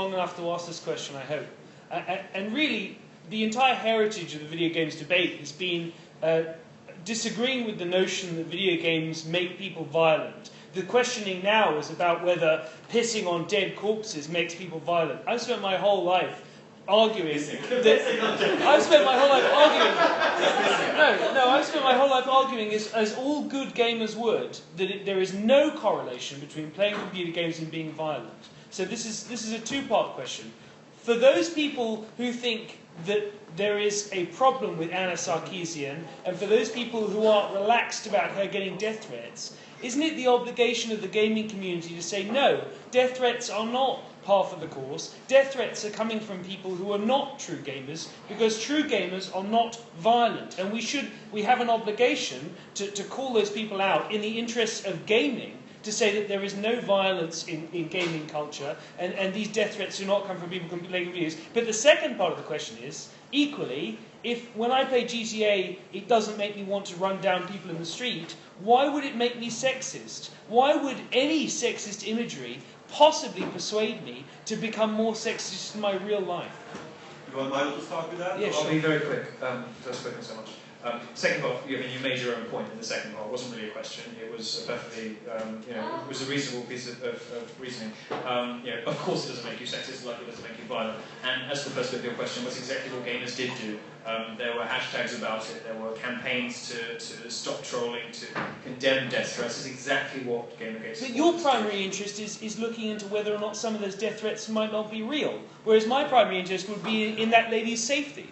long enough to ask this question, I hope. And really, the entire heritage of the video games debate has been disagreeing with the notion that video games make people violent. The questioning now is about whether pissing on dead corpses makes people violent. I've spent my whole life arguing that I've spent my whole life arguing. I've spent my whole life arguing, as all good gamers would, that there is no correlation between playing computer games and being violent. So this is a two-part question. For those people who think that there is a problem with Anna Sarkeesian, and for those people who are relaxed about her getting death threats, isn't it the obligation of the gaming community to say, no, death threats are not half of the cause. Death threats are coming from people who are not true gamers, because true gamers are not violent. And we have an obligation to call those people out in the interests of gaming, to say that there is no violence in gaming culture, and these death threats do not come from people playing reviews. But the second part of the question is, equally, if when I play GTA it doesn't make me want to run down people in the street, why would it make me sexist? Why would any sexist imagery possibly persuade me to become more sexist in my real life? You want Milo to start with that? Yeah, I'll be very quick. Just spoken so much. Second part, you made your own point in the second part. It wasn't really a question. It was a perfectly, it was a reasonable piece of reasoning. Of course it doesn't make you sexist, like it doesn't make you violent. And as the first bit of your question, was exactly what gamers did do. There were hashtags about it. There were campaigns to stop trolling, to condemn death threats. It's exactly what Gamergate. But your primary interest is looking into whether or not some of those death threats might not be real, whereas my primary interest would be in that lady's safety.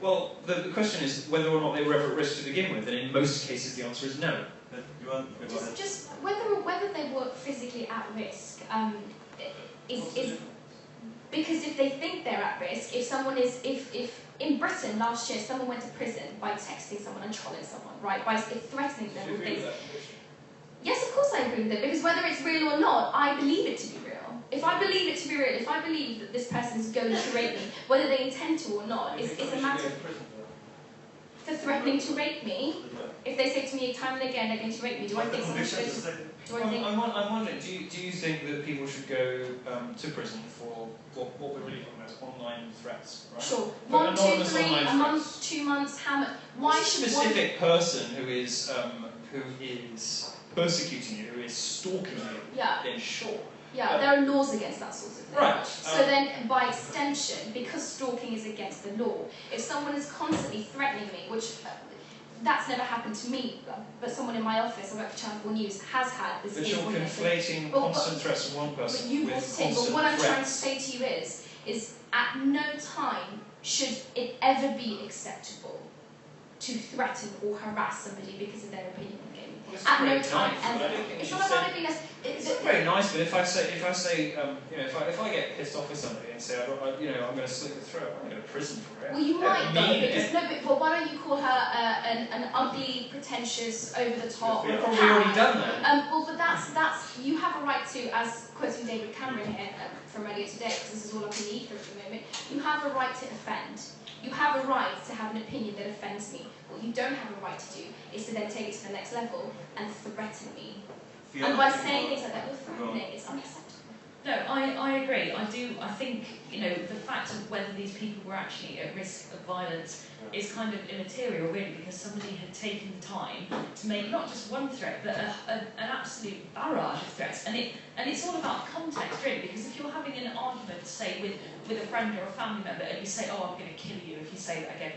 Well, the question is whether or not they were ever at risk to begin with, and in most cases the answer is no. Just whether they were physically at risk is because if they think they're at risk, if in Britain last year someone went to prison by texting someone and trolling someone, right, by threatening them with things. Yes, of course I agree with it, because whether it's real or not, I believe it to be real. If I believe it to be real, if I believe that this person is going to rape me, whether they intend to or not, it's a matter for threatening to rape me. If they say to me time and again they're going to rape me, do I think someone should? I'm wondering, do you think that people should go to prison for what we're really talking about is online threats, right? Sure. 1, 2, 3, a month, 2 months, how much? Why should one specific person who is persecuting you, who is stalking you, then sure. Yeah, there are laws against that sort of thing. Right. So then, by extension, because stalking is against the law, if someone is constantly threatening me, which that's never happened to me, but someone in my office, I work for Channel 4 News, has had this. But you're conflating constant threats from one person but you with constant threats. But what I'm trying to say to you is at no time should it ever be acceptable to threaten or harass somebody because of their opinion on gaming. At no time, and it's not about anything else. It's not very nice, but if I get pissed off with somebody and say, I'm going to slit your throat, I'm going to go to prison for it. Well, you might though, but why don't you call her an ugly, pretentious, over the top? You've probably already done that. Well, but that's you have a right to, as quoting David Cameron here from earlier today, because this is all up in the ether at the moment. You have a right to offend. You have a right to have an opinion that offends me. What you don't have a right to do is to then take it to the next level and threaten me. And by saying things like that, you're threatening. It's unacceptable. No, I agree. I think, the fact of whether these people were actually at risk of violence is kind of immaterial, really, because somebody had taken the time to make not just one threat, but an absolute barrage of threats. And it's all about context, really, because if you're having an argument, say, with a friend or a family member, and you say, oh, I'm going to kill you if you say that again,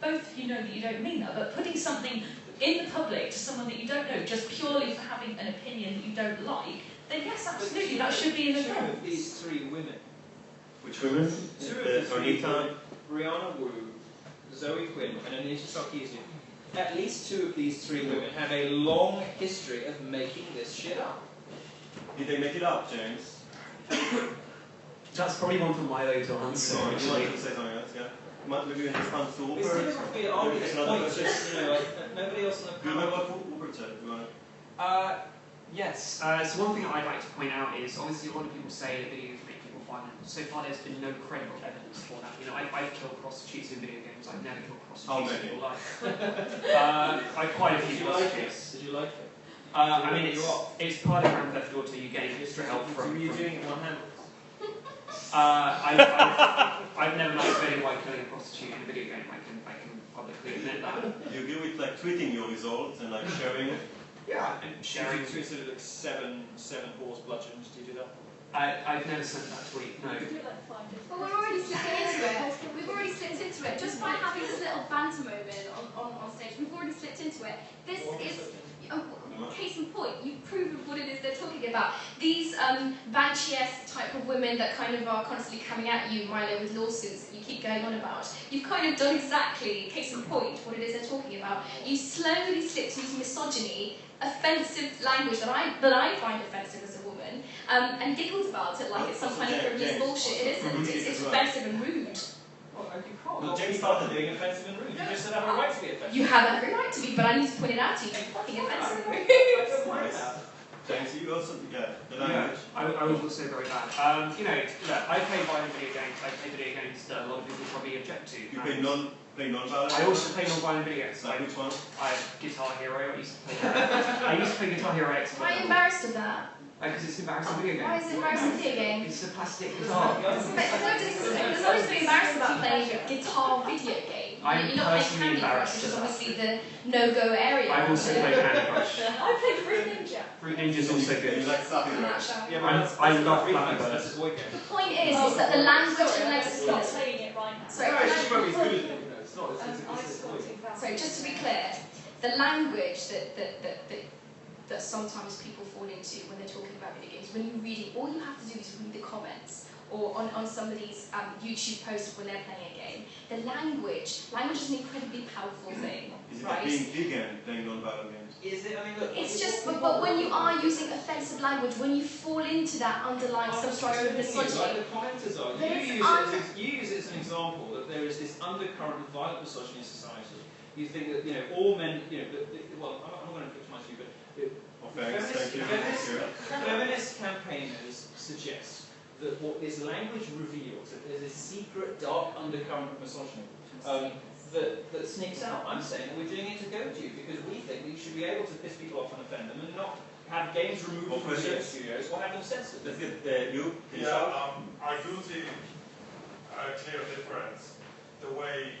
both of you know that you don't mean that, but putting something in the public to someone that you don't know, just purely for having an opinion that you don't like, then yes, absolutely, that should be in the Two of these three women. Which women? Anita, Brianna Wu, Zoe Quinn, and Anita Sarkeesian. At least two of these three women have a long history of making this shit up. Did they make it up, James? That's probably one for Milo to answer. Would you like to say something else? Yeah. Maybe we can just come to Uber. It's difficult to argue this point, just, nobody else on the Do you remember what Uber said? Yes. So one thing I'd like to point out is, obviously a lot of people say that video games make people violent. So far there's been no credible evidence for that. I've killed prostitutes in video games. I've never killed prostitutes in real life. Quite a few prostitutes. Did you like it? It's part of Grand Theft Auto. You get extra help from... Were you doing it one hand? I've never masturbated while killing a prostitute in a video game. I can publicly admit that. You do it like tweeting your results and like sharing it? Yeah, and sharing. So sort of like seven horse bludgeons. Do you do that? I've never sent that tweet, no. But we're already slipping into it. We've already slipped into it. Just by having this little banter moment on stage, we've already slipped into it. This is, case in point, you've proven what it is they're talking about. These Banshee-esque type of women that kind of are constantly coming at you, Milo, with lawsuits that you keep going on about. You've kind of done exactly, case in point, what it is they're talking about. You slowly slipped into misogyny, offensive language that I find offensive as a woman, and giggled about it like it's some kind of frivolous bullshit. It isn't. It's offensive and rude. Well, you can't. Well, James started being offensive and rude. You just said I have a right to be offensive. You have every right to be, but I need to point it out to you. You're fucking offensive and rude. James, you also, the language. I was also very bad. You know, look, I play violent video games. I play video games that a lot of people probably object to. You play non-violent? I also play non-violent video games. Like which one? I have Guitar Hero. I used to play Guitar Hero X. Why are you embarrassed of that? Because it's embarrassing video game. Why is it embarrassing video game? It's a plastic guitar. There's nothing to be embarrassed about playing a guitar video game. I'm You're not playing personally Candy Crush, embarrassed which is of that. obviously the no-go area. I've also played Candy Crush. I played Fruit Ninja. Fruit Ninja's also You good. like slapping I'm them? not sure. Yeah, I love Flappy Bird. That's a boy game. The point is that the language and lexical. Not playing it right now. Sorry, No, it's just where he's good at it. It's not. So just to be clear, the language that sometimes people fall into when they're talking about video games, when you're reading, all you have to do is read the comments or on somebody's YouTube post when they're playing a game. The language is an incredibly powerful thing, Is it right? like being vegan playing non-violent games? Is it? I mean, look. It's just, but when you are using offensive language, when you fall into that underlying substructure of Like misogyny, the commenters are. There's You use it as an example that there is this undercurrent of violent misogyny in society. You think that all men, well, I'm not going to put much you, but feminist campaigners suggest that what this language reveals, that there's a secret dark undercurrent of misogyny that sneaks out. I'm saying that we're doing it to goad you because we think we should be able to piss people off and offend them and not have games removed from the studios or have them censored. Let's get you. I do see a clear difference. The way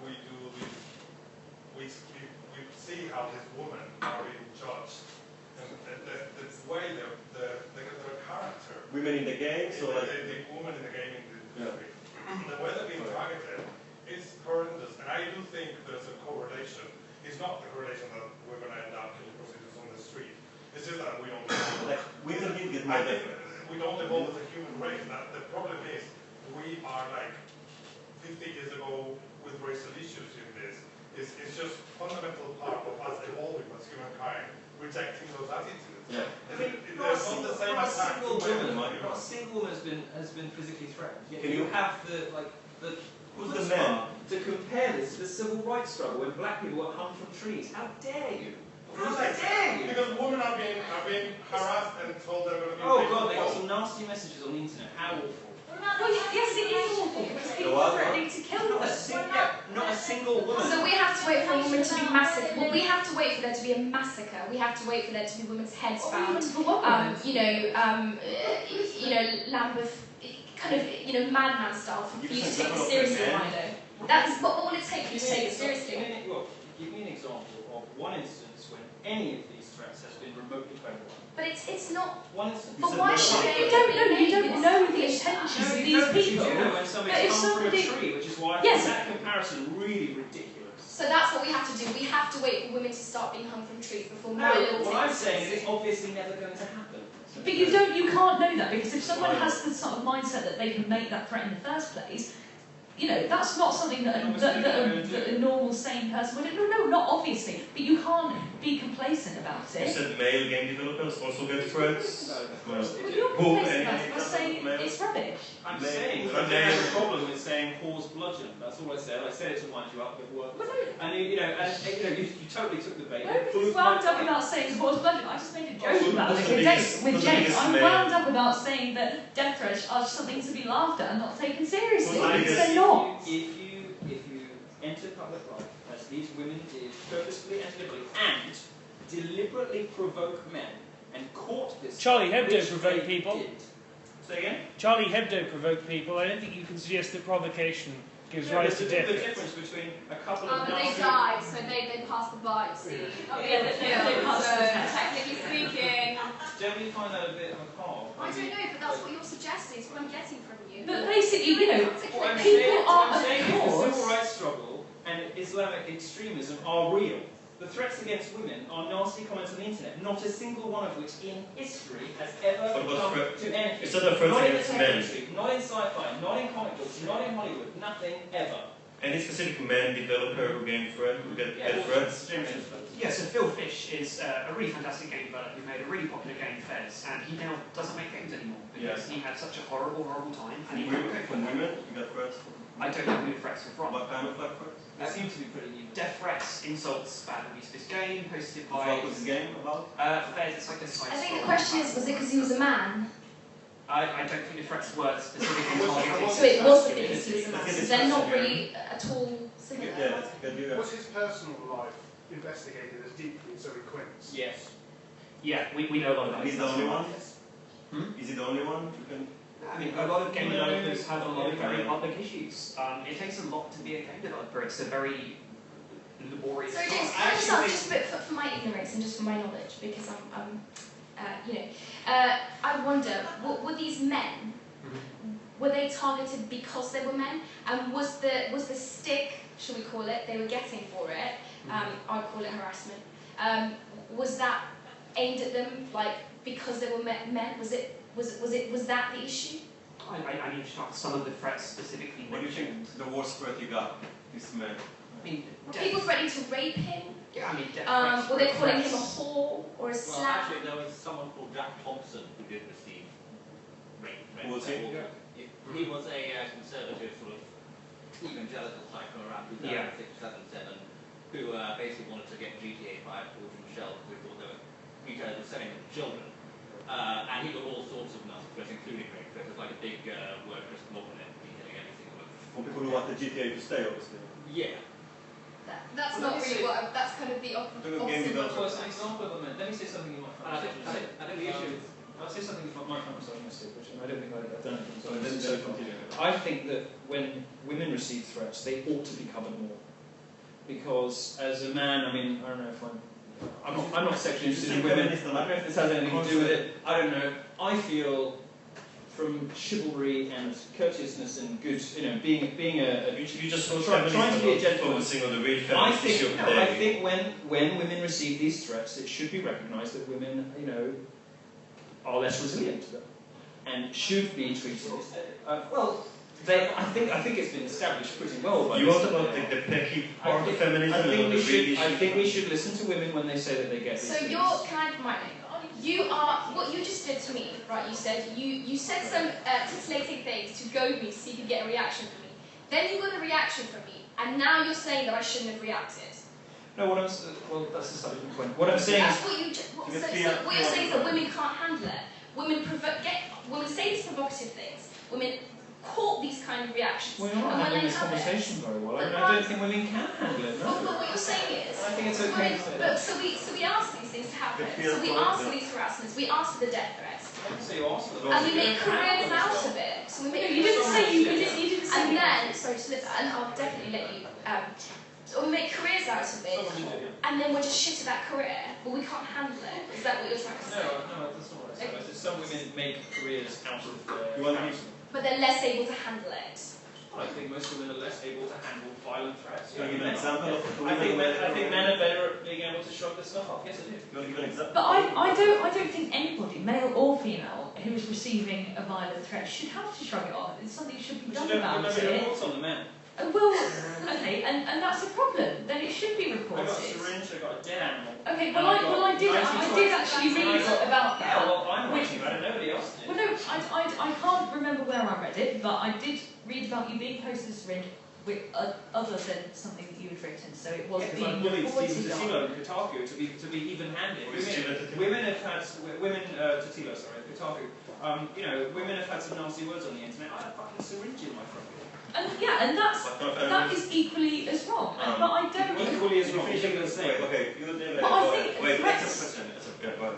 we do this, we see how these women are being judged, and the way their character. Women in the game, so like the women in the gaming industry, the way they're being targeted is horrendous, and I do think there's a correlation. It's not the correlation that we're going to end up killing prostitutes on the street. It's just that we don't. like women did get I more think we don't evolve as a human race. That the problem is we are like 50 years ago with racial issues in this. It's just fundamental part of us evolving as humankind, rejecting those attitudes. Yeah. I think there's not the same attack. Not a single woman has been physically threatened. Yet Can you have who's the man? To compare this to the civil rights struggle when black people were hung from trees. How dare you? How Because dare you? because women are being harassed and told they're going to be. Oh God, they got some nasty messages on the internet. How awful. Well, yes, it is awful because people are threatening to kill Not them. a single woman. so we have to wait for a woman to be massacred. Well, we have to wait for there to be a massacre. We have to wait for there to be women's heads bound. Lambeth, kind of madman style for you to take it seriously, Milo. That's but all it takes is to take it seriously. Give me an example of one instance when any of these threats has been remotely credible. But it's not. One instance. But why should they? You don't know the intentions of these people. You do know when somebody's hung from a tree, which is why I Yes. find that comparison really ridiculous. So that's what we have to do. We have to wait for women to start being hung from trees before Milo will No, take what I'm it saying is seriously. it's obviously never going to happen. But you can't know that because if someone has the sort of mindset that they can make that threat in the first place, that's not something that a normal, sane person would do. No, not obviously. But you can't be complacent about You it. said male game developers also get threats. No, of course they Well, do. you're complacent about it by saying it's rubbish. I'm Male. saying that I have a problem with saying whore's bludgeon. That's all I said. I said it to wind you up, it worked. Well, no, And you totally took the bait. Nobody's wound up about saying the horse budget. I just made a joke about what's it the with biggest- James. what's the biggest I'm male- wound up about saying that death threats are something to be laughed at and not taken seriously. What's the Because biggest- they're not. If you enter public life, as these women did, purposefully and deliberately provoke men, and caught this. Charlie Hebdo which provoked they people. did, Say again? Charlie Hebdo provoked people. I don't think you can suggest that provocation gives rise to death. There's a difference between a couple of But they died, so they passed the biopsy. They passed the test. Technically speaking. Don't you find that a bit of a call? I don't know, but that's what you're suggesting. It's what I'm getting from you. But basically, you know, What I'm people are, I'm saying of is the course, civil rights struggle and Islamic extremism are real. The threats against women are nasty comments on the internet, not a single one of which in history has ever come to anything. Is that a threat Not in the against tech men? industry, not in sci-fi, not in comic books, not in Hollywood, nothing ever. Any specific man developer who get threats? Yeah, so Phil Fish is a really fantastic game developer who made a really popular game, Fez, and he now doesn't make games anymore because he had such a horrible, horrible time. And he From women, you get threats. I don't know who the threats are from. What kind of threats? That seems to be pretty new. Death threats, insults, bad reviews of this game, posted by. What was the game about? Fez, it's like a side I think the scroll. question is, was it because he was a man? I don't think the threats were specifically targeted. So it was because he was a man. So they're not really at all similar. Yeah, Was his personal life investigated as deeply as Zoe Quinn's? Yes. Yeah, we know a lot about Is he the only one? Hmm? Is he the only one who can? I mean, a lot of game developers have a lot of very public issues. It takes a lot to be a game developer. It's a very laborious So task. just a bit for my ignorance and just for my knowledge, because I wonder, were these men? Were they targeted because they were men? And was the stick, shall we call it, they were getting for it? I'd call it harassment. Was that aimed at them, like because they were men? Was that the issue? I need to talk some of the threats specifically. What do you think the worst threat you got? This man. I mean, Were people threatening to rape him? Yeah, I mean, death Were they threats, calling him a threats. whore or a Well, slap? actually, there was someone called Jack Thompson who did receive rape. Who was he? He was a conservative sort of evangelical type from around 2006, 2007, who basically wanted to get GTA 5 pulled from the shelf because he thought they were retailers were selling it to children. And he got all sorts of nasty threats, including rape threats. It was like a big workers' blog on it, detailing every single one. For people who want the GTA to stay, obviously. Yeah. That's Well, not let me really say- what. That's kind of the Look at game opposite. development. Well, it's an example of a man. Let me say something you might find. I think the issue is. I'll say something you might find misogynistic, which I don't think I've done it. So then continue. I think that when women receive threats, they ought to be covered more. Because as a man, I mean, I don't know if I'm not sexually interested in women. I don't know if this has anything to do with it. I don't know. I feel from chivalry and courteousness and good, being a You just saw trying to be a gentleman. focusing on the real I feminist issue think, of the I day. think when women receive these threats, it should be recognised that women, are less resilient to them and should be treated. I think it's been established pretty well. By You this want about time. the pecky part of feminism? I think and we the real should. I issue? think we should listen to women when they say that they get. So these you're things. kind of right. You are what you just did to me, right? You said some titillating things to goad me to see if you get a reaction from me. Then you got a reaction from me, and now you're saying that I shouldn't have reacted. No, that's a slightly different point. What I'm saying That's is, what you. What Because you're saying is that women can't handle it. Women say these provocative things. Women court these kind of reactions. we're not and when having they this have it- conversation very well. I But mean, I don't think women can handle it. But No. what you're saying is, I think it's okay women, to say but that. so we ask these things to happen. The fear So we for ask it, for these harassments. We ask for the death threats, So you asked for and we make careers out of it. So we make You didn't say you didn't say and you then sorry to listen, and I'll definitely let you. So we make careers out of it, and then we're just shit at that career, but we can't handle it. Is that what you're trying to say? No, that's not what I said. I said some women make careers out of You want me counselling. But they're less able to handle it. I think most women are less able to handle violent threats. Can you give an example of I think men are better at being able to shrug this stuff off. Yes, I do. You want to give an example? But I don't think anybody, male or female, who is receiving a violent threat should have to shrug it off. It's something that should be But done you don't about remember it. reports on the men. Well, okay, and that's a problem. Then it should be I got a reported. syringe, I got a dead animal. Okay, I did actually read about Yeah, that. well, I'm writing about it, nobody else did. Well, no, I can't remember where I read it, but I did read about you being posted a syringe with other than something that you had written. So it was Yeah, because being I bullied reported Stephen on. Totilo and Kotaku to be even-handed. Women have had Totilo, sorry, Kotaku. Women have had some nasty words on the internet. I had a fucking syringe in my front door. And that is equally as wrong. But I don't. Equally as wrong. Okay, you But I think wait, threats- that's a question.